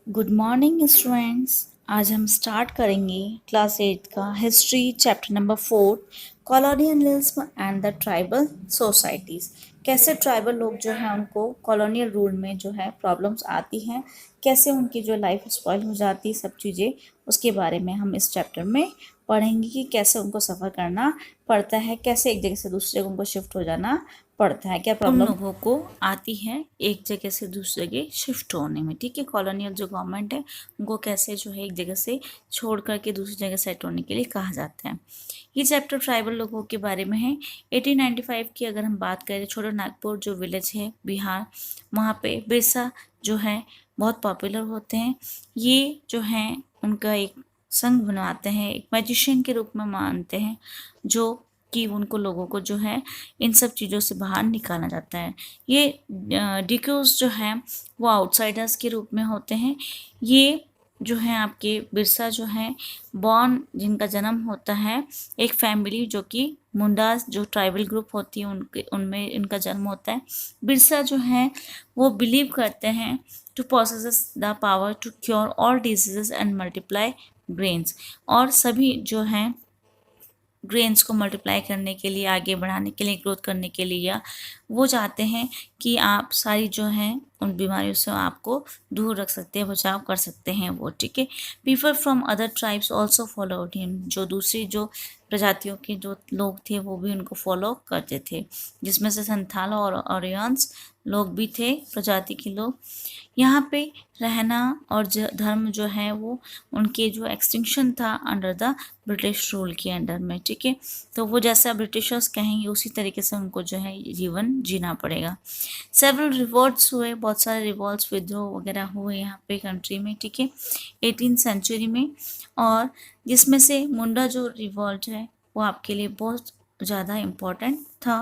Good morning students. आज हम start करेंगे क्लास 8 का history chapter number 4 colonialism and the tribal societies. कैसे ट्राइबल लोग जो हैं उनको कॉलोनियल रूल में जो है प्रॉब्लम्स आती हैं, कैसे उनकी जो लाइफ स्पॉइल हो जाती है, सब चीज़ें उसके बारे में हम इस चैप्टर में पढ़ेंगे कि कैसे उनको सफ़र करना पड़ता है, कैसे एक जगह से दूसरी जगह उनको शिफ्ट हो जाना पड़ता है, क्या प्रॉब्लम उन लोगों को आती है एक जगह से दूसरी जगह शिफ्ट होने में। ठीक है, कॉलोनियल जो गवर्नमेंट है उनको कैसे जो है एक जगह से छोड़ करके दूसरी जगह सेट होने के लिए कहा जाता है। ये चैप्टर ट्राइबल लोगों के बारे में है। 1895 की अगर हम बात करें, छोटा नागपुर जो विलेज है बिहार, वहाँ पे बिरसा जो है बहुत पॉपुलर होते हैं। ये जो है उनका एक संघ बनवाते हैं, एक मैजिशियन के रूप में मानते हैं, जो कि उनको लोगों को जो है इन सब चीज़ों से बाहर निकाला जाता है। ये डिक्यूज जो है वो आउटसाइडर्स के रूप में होते हैं। ये जो है आपके बिरसा जो है बॉर्न, जिनका जन्म होता है एक फैमिली जो कि मुंडास जो ट्राइबल ग्रुप होती है उनमें इनका जन्म होता है। बिरसा जो है वो बिलीव करते हैं to possesses the power to cure all diseases and multiply grains, और सभी जो हैं ग्रेन्स को मल्टीप्लाई करने के लिए, आगे बढ़ाने के लिए, ग्रोथ करने के लिए, या वो चाहते हैं कि आप सारी जो हैं उन बीमारियों से आपको दूर रख सकते हैं, बचाव कर सकते हैं वो। ठीक है, people from other tribes also followed him, जो दूसरी जो प्रजातियों के जो लोग थे वो भी उनको फॉलो करते थे, जिसमें से संथाल और ऑरियंस लोग भी थे, प्रजाति के लोग। यहाँ पे रहना और धर्म जो है वो उनके जो एक्सटिंक्शन था अंडर द ब्रिटिश रूल के अंडर में। ठीक है, तो वो जैसा ब्रिटिशर्स कहेंगे उसी तरीके से उनको जो है जीवन जीना पड़ेगा। सेवरल रिवॉल्ट्स हुए, बहुत सारे रिवॉल्ट्स, विद्रोह वगैरह हुए यहाँ पे कंट्री में। ठीक है, 18th सेंचुरी में, और जिसमें से मुंडा जो रिवॉल्ट है वो आपके लिए बहुत ज़्यादा इम्पोर्टेंट था।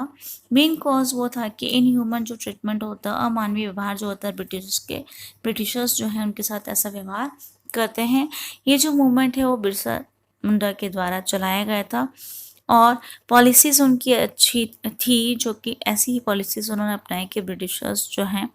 मेन कॉज वो था कि इनह्यूमन जो ट्रीटमेंट होता है, अमानवीय व्यवहार जो होता है ब्रिटिशर्स जो है उनके साथ ऐसा व्यवहार करते हैं। ये जो मूवमेंट है वो बिरसा मुंडा के द्वारा चलाया गया था, और पॉलिसीज़ उनकी अच्छी थी, जो कि ऐसी ही पॉलिसीज़ उन्होंने अपनाई कि ब्रिटिशर्स जो हैं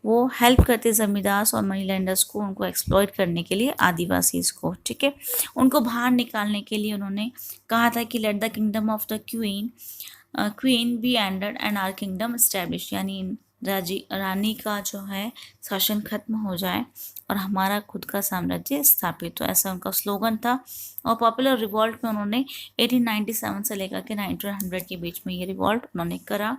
वो हेल्प करते ज़मींदार और मनी लैंडर्स को, उनको एक्सप्लॉइट करने के लिए, आदिवासीज़ को। ठीक है, उनको बाहर निकालने के लिए उन्होंने कहा था कि let the kingdom of the queen be ended and our kingdom establish, यानी रानी का जो है शासन खत्म हो जाए और हमारा खुद का साम्राज्य स्थापित, तो ऐसा उनका स्लोगन था। और पॉपुलर रिवॉल्ट में उन्होंने 1897 से लेकर के 1900 के बीच में ये रिवॉल्ट उन्होंने करा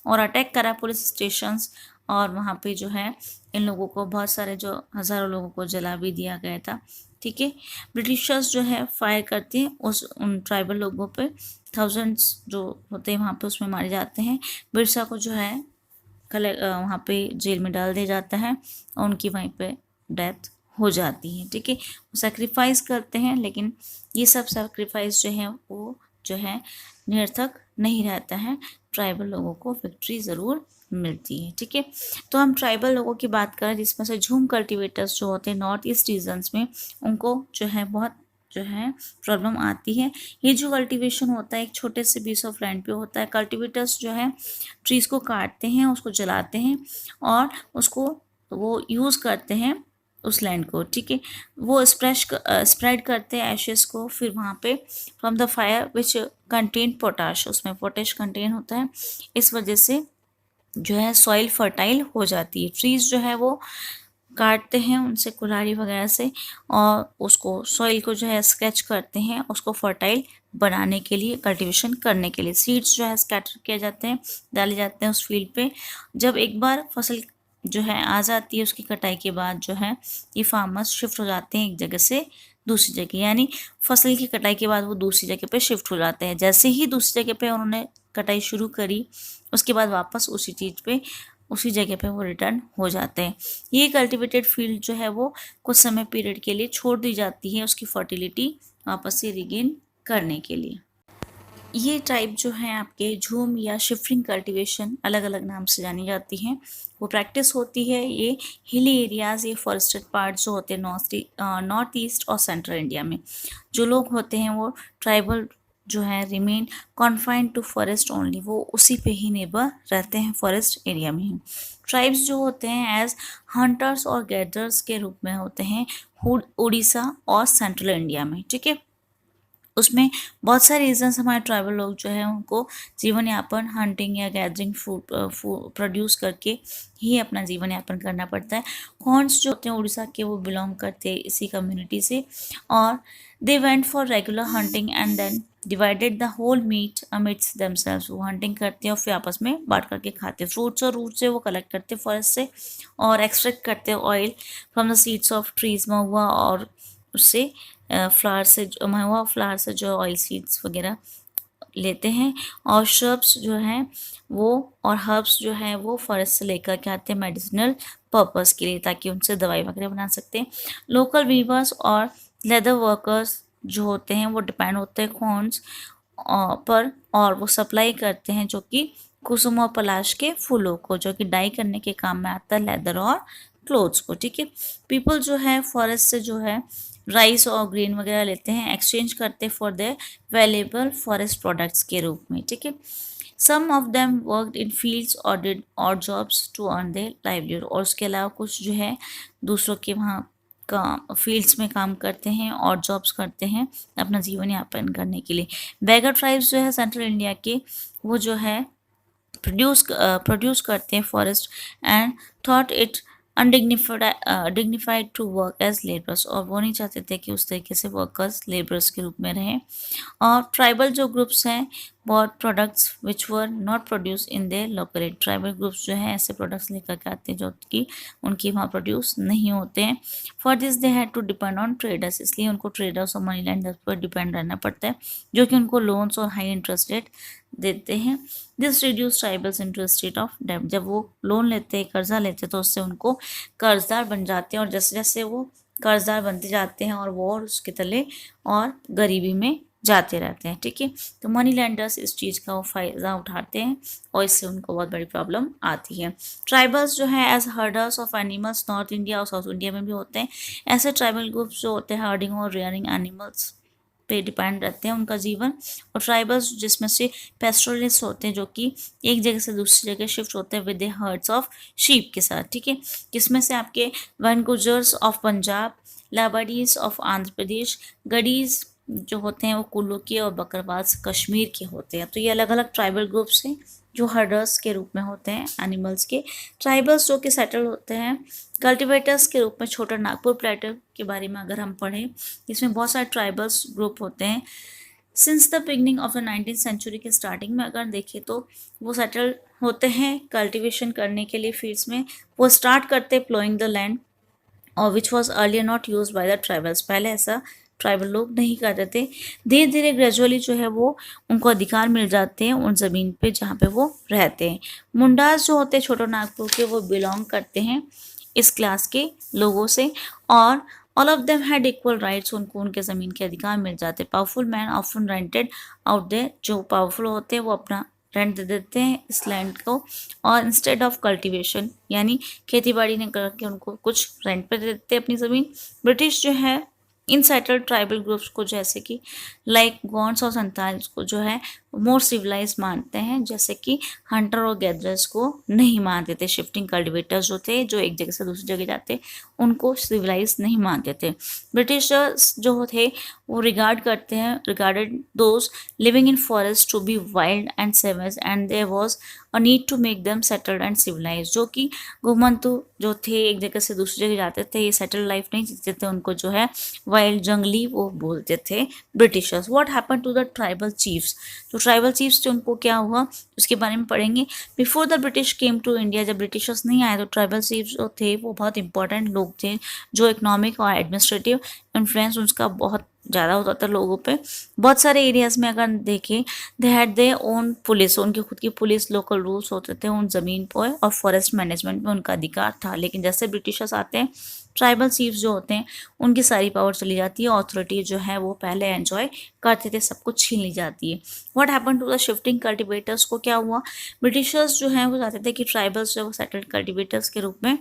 और अटैक करा पुलिस स्टेशंस, और वहाँ पे जो है इन लोगों को, बहुत सारे जो हज़ारों लोगों को जला भी दिया गया था। ठीक है, ब्रिटिशर्स जो है फायर करते हैं उन ट्राइबल लोगों पे, थाउजेंड्स जो होते हैं वहाँ पे उसमें मारे जाते हैं। बिरसा को जो है वहाँ पे जेल में डाल दिया जाता है और उनकी वहीं पे डेथ हो जाती है। ठीक है, वो सेक्रीफाइस करते हैं, लेकिन ये सब सेक्रीफाइस जो है वो जो है निरर्थक नहीं रहता है, ट्राइबल लोगों को विक्ट्री ज़रूर मिलती है। ठीक है, तो हम ट्राइबल लोगों की बात करें, जिसमें से झूम कल्टिवेटर्स जो होते हैं नॉर्थ ईस्ट रीजन्स में, उनको जो है बहुत जो है प्रॉब्लम आती है। ये जो कल्टीवेशन होता है एक छोटे से पीस ऑफ लैंड पे होता है। कल्टीवेटर्स जो है ट्रीज़ को काटते हैं, उसको जलाते हैं और उसको वो यूज़ करते हैं उस लैंड को। ठीक है, वो स्प्रेड करते हैं एशेस को, फिर वहाँ पे from the fire which contain potash, उसमें पोटेश कंटेन होता है, इस वजह से जो है सॉइल फर्टाइल हो जाती है। ट्रीज़ जो है वो काटते हैं उनसे कुल्हाड़ी वगैरह से, और उसको सॉइल को जो है स्केच करते हैं, उसको फर्टाइल बनाने के लिए, कल्टीवेशन करने के लिए सीड्स जो है स्कैटर किए जाते हैं, डाले जाते हैं उस फील्ड पे। जब एक बार फसल जो है आ जाती है, उसकी कटाई के बाद जो है ये फार्मर्स शिफ्ट हो जाते हैं एक जगह से दूसरी जगह, यानी फसल की कटाई के बाद वो दूसरी जगह पे शिफ्ट हो जाते हैं। जैसे ही दूसरी जगह पे उन्होंने कटाई शुरू करी, उसके बाद वापस उसी चीज़ पे, उसी जगह पे वो रिटर्न हो जाते हैं। ये कल्टिवेटेड फील्ड जो है वो कुछ समय पीरियड के लिए छोड़ दी जाती है, उसकी फर्टिलिटी वापस से रिगेन करने के लिए। ये टाइप जो है आपके झूम या शिफ्टिंग कल्टीवेशन, अलग अलग नाम से जानी जाती हैं, वो प्रैक्टिस होती है। ये हिली एरियाज़, ये फॉरेस्टेड पार्ट जो होते हैं नॉर्थ ईस्ट और सेंट्रल इंडिया में जो लोग होते हैं, वो ट्राइबल जो है remain confined to forest only, वो उसी पे ही निर्भर रहते हैं, फॉरेस्ट एरिया में ही। ट्राइब्स जो होते हैं एज हंटर्स और गैदर्स के रूप में होते हैं उड़ीसा और सेंट्रल इंडिया में, ठीक है। उसमें बहुत सारे रीजंस हमारे ट्राइबल लोग जो है उनको जीवन यापन हंटिंग या गैदरिंग फूड प्रोड्यूस करके ही अपना जीवन यापन करना पड़ता है। हॉर्न्स जो होते हैं उड़ीसा के, वो बिलोंग करते हैं इसी कम्युनिटी से, और they went for regular hunting and then divided the whole meat amidst themselves. वो हंटिंग करते हैं और फिर आपस में बांट करके खाते हैं। फ्रूट्स और रूट्स से वो कलेक्ट करते हैं फॉरेस्ट से, और एक्सट्रैक्ट करते हैं oil from the seeds of trees, mahua और उससे फ्लावर से, महुआ फ्लावर से जो ऑयल सीड्स वगैरह लेते हैं। और श्रब्स जो हैं वो और हर्ब्स जो हैं वो फॉरेस्ट से लेकर के आते हैं मेडिसिनल पर्पस के लिए, ताकि उनसे दवाई वगैरह बना सकते हैं। लोकल वीवर्स और लेदर वर्कर्स जो होते हैं वो डिपेंड होते हैं कॉर्न्स पर, और वो सप्लाई करते हैं जो कि कुसुम और पलाश के फूलों को, जो कि डाई करने के काम में आता है लेदर और क्लोथ्स को, ठीक है। पीपल जो है फॉरेस्ट से जो है राइस और ग्रेन वगैरह लेते हैं, एक्सचेंज करते हैं for the valuable forest products के रूप में, ठीक है। Some of them worked in fields और did odd jobs to earn their livelihood. और उसके अलावा कुछ जो है दूसरों के वहाँ का फील्ड्स में काम करते हैं और जॉब्स करते हैं अपना जीवन यापन करने के लिए। बैगर ट्राइब्स जो है सेंट्रल इंडिया के, वो जो है प्रोड्यूस करते हैं forest and thought it dignified to work as labourers. और वो नहीं चाहते थे कि उस तरीके से वर्कर्स लेबरर्स के रूप में रहें। और ट्राइबल जो ग्रुप्स हैं बहुत products which were not produce in their locality. Tribal groups जो हैं ऐसे प्रोडक्ट्स लेकर के आते हैं जो कि उनकी वहाँ प्रोड्यूस नहीं होते हैं। For this they had to depend on traders. इसलिए उनको ट्रेडर्स और मनी लैंडर्स पर डिपेंड रहना पड़ता है, जो कि उनको लोन्स और हाई इंटरेस्ट रेट देते हैं। This reduce tribals interest rate of डेब्ट। जब वो लोन लेते हैं, कर्जा लेते हैं, तो उससे उनको कर्जदार बन जाते हैं, और जैसे जैसे वो कर्जदार बनते जाते हैं और वो और उसके तले और गरीबी में जाते रहते हैं, ठीक है। तो मनी लैंडर्स इस चीज़ का वो फ़ायदा उठाते हैं और इससे उनको बहुत बड़ी प्रॉब्लम आती है। ट्राइबल्स जो है as herders of animals north India और साउथ इंडिया में भी होते हैं। ऐसे ट्राइबल ग्रुप्स जो होते हैं हर्डिंग और रेयरिंग एनिमल्स पे डिपेंड रहते हैं उनका जीवन। और ट्राइबल्स जिसमें से पेस्टोरलिस्ट होते हैं जो कि एक जगह से दूसरी जगह शिफ्ट होते हैं विद हर्ड्स ऑफ शीप के साथ, ठीक है। जिसमें से आपके वन गुजर्स ऑफ पंजाब, लाबाडीज ऑफ आंध्र प्रदेश, गडीज जो होते हैं वो कुल्लू के, और बकरवाल कश्मीर के होते हैं। तो ये अलग अलग ट्राइबल ग्रुप्स हैं जो हर्डर्स के रूप में होते हैं एनिमल्स के। ट्राइबल्स जो कि सेटल होते हैं कल्टिवेटर्स के रूप में। छोटा नागपुर प्लेटो के बारे में अगर हम पढ़ें, इसमें बहुत सारे ट्राइबल्स ग्रुप होते हैं। Since the beginning of the 19th century के स्टार्टिंग में अगर देखें तो वो सेटल होते हैं कल्टिवेशन करने के लिए फील्ड्स में। वो स्टार्ट करते हैं प्लोइंग द लैंड, और which was earlier not use by the tribals. पहले ऐसा ट्राइबल लोग नहीं करते थे। धीरे धीरे ग्रेजुअली जो है वो उनको अधिकार मिल जाते हैं उन ज़मीन पे जहाँ पे वो रहते हैं। मुंडास जो होते हैं छोटा नागपुर के, वो बिलोंग करते हैं इस क्लास के लोगों से, और all of them had equal rights. उनको उनके ज़मीन के अधिकार मिल जाते। Powerful man often rented out there. जो पावरफुल होते हैं वो अपना रेंट दे देते हैं इस लैंड को, और इंस्टेड ऑफ कल्टीवेशन यानी खेती बाड़ी ने करके उनको कुछ रेंट पे दे देते हैं अपनी ज़मीन। ब्रिटिश जो है इन सेटल्ड ट्राइबल ग्रुप्स को, जैसे कि लाइक गॉन्स और संताल्स को जो है मोर सिविलाइज मानते हैं, जैसे कि हंटर और गैदरर्स को नहीं मानते थे। शिफ्टिंग कल्टिवेटर्स जो थे जो एक जगह से दूसरी जगह जाते, उनको सिविलाइज नहीं मानते थे। ब्रिटिशर्स जो थे वो regarded those living in forest to be wild and savage, and there was a need to make them settled and civilize. जो कि घुमंतु जो थे एक जगह से दूसरी जगह जाते थे, ये सेटल्ड लाइफ नहीं जीते थे, उनको जो है वाइल्ड जंगली वो बोलते थे Britishers. What happen to the tribal chiefs. जो ट्राइबल चीफ्स थे उनको क्या हुआ उसके बारे में पढ़ेंगे। Before the British came to India, जब ब्रिटिशर्स नहीं आए तो ट्राइबल चीफ्स जो थे वो बहुत इंपॉर्टेंट लोग थे, जो इकोनॉमिक और एडमिनिस्ट्रेटिव इन्फ्लुएंस उसका बहुत ज़्यादा होता था लोगों पे। बहुत सारे एरियाज में अगर देखें, they had their own police, उनकी खुद की पुलिस, लोकल रूल्स होते थे उन ज़मीन पर, और फॉरेस्ट मैनेजमेंट में उनका अधिकार था। लेकिन जैसे ब्रिटिशर्स आते हैं, ट्राइबल चीफ्स जो होते हैं उनकी सारी पावर चली जाती है, ऑथोरिटी जो है वो पहले एंजॉय करते थे, सब कुछ छीन ली जाती है। What happen to the shifting cultivators को क्या हुआ, ब्रिटिशर्स जो हैं वो चाहते थे कि ट्राइबल्स जो है वो सेटल्ड कल्टिवेटर्स के रूप में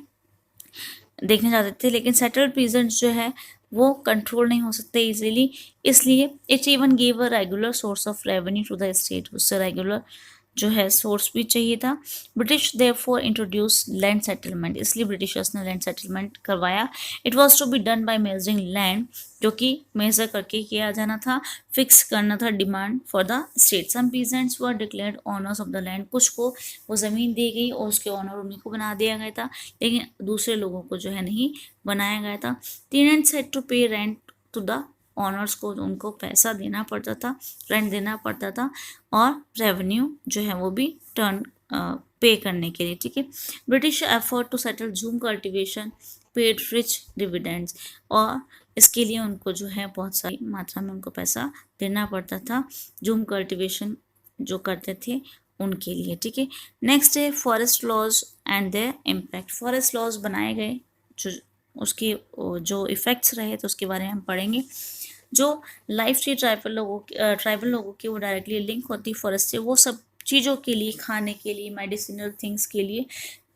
देखने जाते थे, लेकिन सेटल्ड पीजेंट्स जो है वो कंट्रोल नहीं हो सकते इजीली, इसलिए it even give a regular source of revenue to the state. उससे रेगुलर जो है सोर्स भी चाहिए था। British therefore introduce land settlement, इसलिए ब्रिटिशर्स ने लैंड सेटलमेंट करवाया। It was to be done by measuring land, जो कि मेजर करके किया जाना था, फिक्स करना था demand for the state. Some peasants were declared owners of the land, कुछ को वो ज़मीन दी गई और उसके ऑनर उन्हीं को बना दिया गया था, लेकिन दूसरे लोगों को जो है नहीं बनाया गया था। टेनेंट्स हैड टू पे रेंट टू द ऑनर्स को, उनको पैसा देना पड़ता था, रेंट देना पड़ता था, और रेवेन्यू जो है वो भी टर्न पे करने के लिए, ठीक है। British effort to settle jhum cultivation paid rich dividends, और इसके लिए उनको जो है बहुत सारी मात्रा में उनको पैसा देना पड़ता था जूम कल्टिवेशन जो करते थे उनके लिए, ठीक है। नेक्स्ट है forest laws and their impact. Forest laws बनाए गए, जो उसके जो इफ़ेक्ट्स रहे तो उसके बारे में हम पढ़ेंगे। जो लाइफ थी ट्राइबल लोगों की वो डायरेक्टली लिंक होती फॉरेस्ट से, वो सब चीज़ों के लिए, खाने के लिए, मेडिसिनल थिंग्स के लिए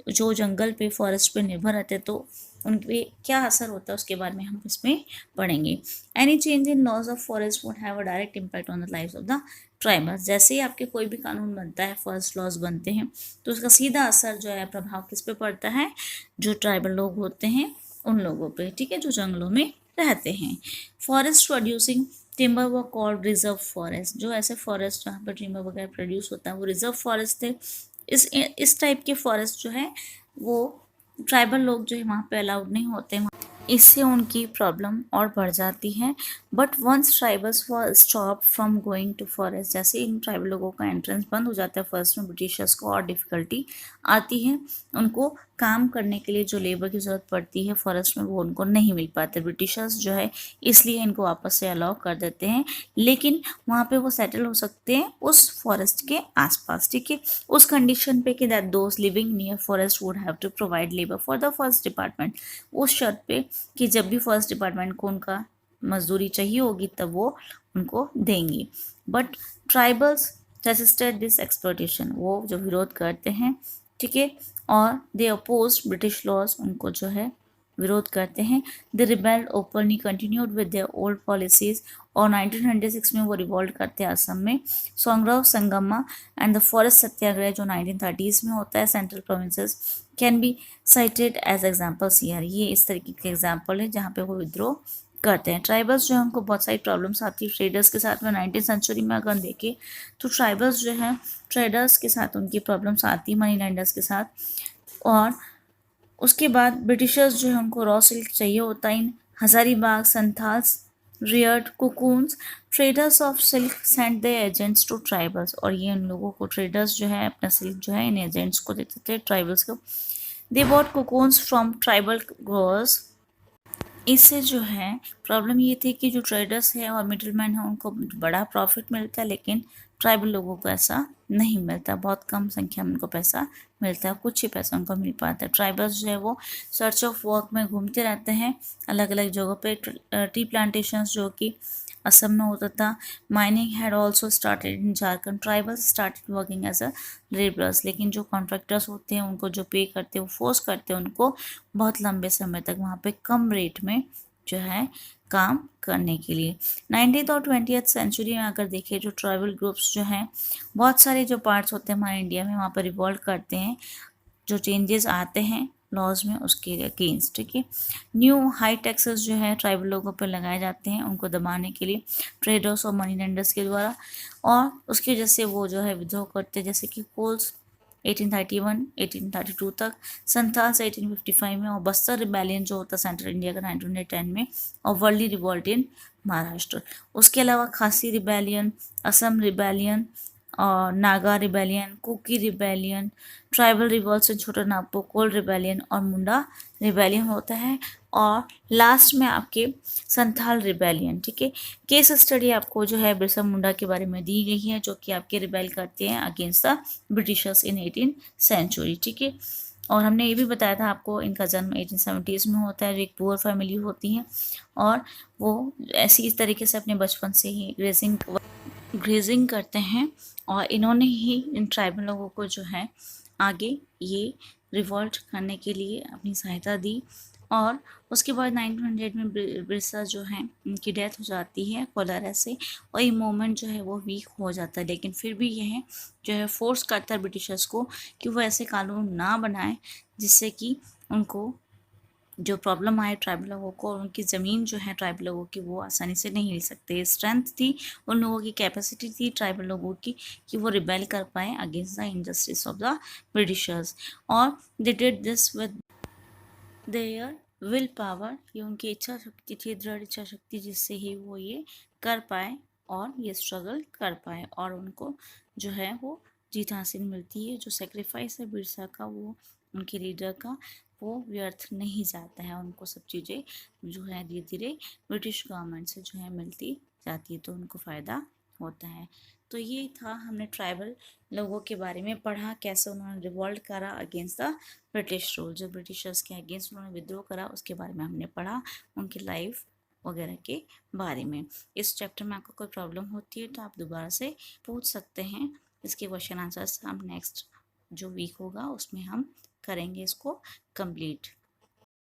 जो जंगल पे फॉरेस्ट पे निर्भर रहते तो उन पे क्या असर होता है उसके बारे में हम इसमें पढ़ेंगे। Any change in laws of forest would have a direct impact on the life of the tribals. जैसे ही आपके कोई भी कानून बनता है, फॉरेस्ट लॉज बनते हैं, तो उसका सीधा असर जो है, प्रभाव किस पे पड़ता है, जो ट्राइबल लोग होते हैं उन लोगों पे, ठीक है, जो जंगलों में रहते हैं। फॉरेस्ट प्रोड्यूसिंग टिम्बर व कॉल्ड रिजर्व फॉरेस्ट, जो ऐसे फॉरेस्ट जहाँ पर टिम्बर वगैरह प्रोड्यूस होता है वो रिजर्व फॉरेस्ट थे। इस टाइप के फॉरेस्ट जो है वो ट्राइबल लोग जो है वहाँ पे अलाउड नहीं होते, इससे उनकी प्रॉब्लम और बढ़ जाती है। But once tribals were stop from going to forest, जैसे इन ट्राइबल लोगों का एंट्रेंस बंद हो जाता है फॉरेस्ट में, ब्रिटिशर्स को और डिफ़िकल्टी आती है। उनको काम करने के लिए जो लेबर की ज़रूरत पड़ती है फॉरेस्ट में वो उनको नहीं मिल पाते ब्रिटिशर्स जो है, इसलिए इनको वापस से अलाउ कर देते हैं, लेकिन वहाँ पे वो सेटल हो सकते हैं उस फॉरेस्ट के आसपास, ठीक है, उस कंडीशन पे कि that those living near forest would have to provide labour for the forest department, उस शर्त पे कि जब भी फॉरेस्ट डिपार्टमेंट को उनका मजदूरी चाहिए होगी तब वो उनको देंगे। But tribals resisted this exploitation, वो जो विरोध करते हैं, ठीक है, और दे अपोज ब्रिटिश लॉज, उनको जो है विरोध करते हैं। They rebelled openly continued with their old policies, और 1906 में वो रिवॉल्ट करते हैं असम में। Songram Sangma and the forest satyagraha जो 1930s में होता है central provinces can be cited as examples here, ये इस तरीके के एग्जाम्पल है जहाँ पे वो विद्रोह करते हैं। ट्राइबल्स जो है उनको बहुत सारी प्रॉब्लम्स आती है ट्रेडर्स के साथ में। 19th सेंचुरी में अगर देखें तो ट्राइबल्स जो है ट्रेडर्स के साथ उनकी प्रॉब्लम्स आती है, मनी लैंडर्स के साथ। और उसके बाद ब्रिटिशर्स जो है उनको रॉ सिल्क चाहिए होता है। In Hazaribagh Santhals reared cocoons, traders of silk send the agents to tribals, और ये उन लोगों को ट्रेडर्स जो है अपना सिल्क जो है इन एजेंट्स को देते थे ट्राइबल्स को। They bought cocoons from tribal growers, इससे जो है प्रॉब्लम ये थी कि जो ट्रेडर्स है और मिडिलमैन है उनको बड़ा प्रॉफिट मिलता है, लेकिन ट्राइबल लोगों को ऐसा नहीं मिलता, बहुत कम संख्या में उनको पैसा मिलता है, कुछ ही पैसा उनको मिल पाता है। ट्राइबल्स जो है वो सर्च ऑफ वर्क में घूमते रहते हैं अलग अलग जगहों पे। टी प्लांटेशंस जो कि असम में होता था। Mining had also started in Jharkhand, tribals started working as a labourers, लेकिन जो कॉन्ट्रैक्टर्स होते हैं उनको जो पे करते हैं वो फोर्स करते हैं उनको बहुत लंबे समय तक वहाँ पे कम रेट में जो है काम करने के लिए। 19th और 20th सेंचुरी में अगर देखें जो ट्राइबल ग्रुप्स जो हैं बहुत सारे जो पार्ट्स होते हैं हमारे इंडिया में वहाँ पर रिवॉल्ट करते हैं, जो चेंजेस आते हैं लॉज में उसके अगेंस्ट, ठीक है। न्यू हाई टैक्सेस जो है ट्राइबल लोगों पर लगाए जाते हैं उनको दबाने के लिए ट्रेडर्स और मनी लेंडर्स के द्वारा, और उसकी वजह से वो जो है विद्रोह करते हैं, जैसे कि कोल्स 1831 1832 तक, संथाल्स 1855 में, और बस्तर रिबेलियन जो होता सेंट्रल इंडिया का 1910 में, और वर्ली रिवॉल्ट इन महाराष्ट्र। उसके अलावा खासी रिबेलियन, असम रिबेलियन, और Naga rebellion, Kuki rebellion, tribal revolts in Chota Nagpur, coal rebellion और मुंडा रिबेलियन होता है, और लास्ट में आपके संथाल रिबेलियन, ठीक है। केस स्टडी आपको जो है बिरसा मुंडा के बारे में दी गई है जो कि आपके रिबेल करते हैं against the Britishers in 18th century, ठीक है। और हमने ये भी बताया था आपको इनका जन्म 1870s में होता है, जो एक पुअर फैमिली होती है, और वो ऐसी इस तरीके से अपने बचपन से ही ग्रेजिंग करते हैं, और इन्होंने ही इन ट्राइबल लोगों को जो है आगे ये रिवॉल्ट करने के लिए अपनी सहायता दी, और उसके बाद 1900 में बिरसा जो है उनकी डेथ हो जाती है कोलेरा से, और ये मूवमेंट जो है वो वीक हो जाता है। लेकिन फिर भी यह जो है फोर्स करता है ब्रिटिशर्स को कि वो ऐसे कानून ना बनाए जिससे कि उनको जो प्रॉब्लम आए ट्राइबल लोगों को, और उनकी ज़मीन जो है ट्राइबल लोगों की वो आसानी से नहीं ले सकते। स्ट्रेंथ थी उन लोगों की, कैपेसिटी थी ट्राइबल लोगों की कि वो रिबेल कर पाए against the injustice of the Britishers, और they did this with their will power. ये उनकी इच्छा शक्ति थी, दृढ़ इच्छा शक्ति, जिससे ही वो ये कर पाए और ये स्ट्रगल कर पाए, और उनको जो है वो जीत हासिल मिलती है। जो सेक्रीफाइस है बिरसा का, वो उनके लीडर का, वो व्यर्थ नहीं जाता है। उनको सब चीज़ें जो है धीरे धीरे ब्रिटिश गवर्नमेंट से जो है मिलती जाती है, तो उनको फ़ायदा होता है। तो ये था, हमने ट्राइबल लोगों के बारे में पढ़ा, कैसे उन्होंने रिवॉल्ट करा अगेंस्ट द ब्रिटिश रूल। जो ब्रिटिशर्स के अगेंस्ट उन्होंने विद्रोह करा उसके बारे में हमने पढ़ा, उनकी लाइफ वगैरह के बारे में। इस चैप्टर में आपको कोई प्रॉब्लम होती है तो आप दोबारा से पूछ सकते हैं। इसके क्वेश्चन आंसर्स हम नेक्स्ट जो वीक होगा उसमें हम करेंगे इसको कंप्लीट।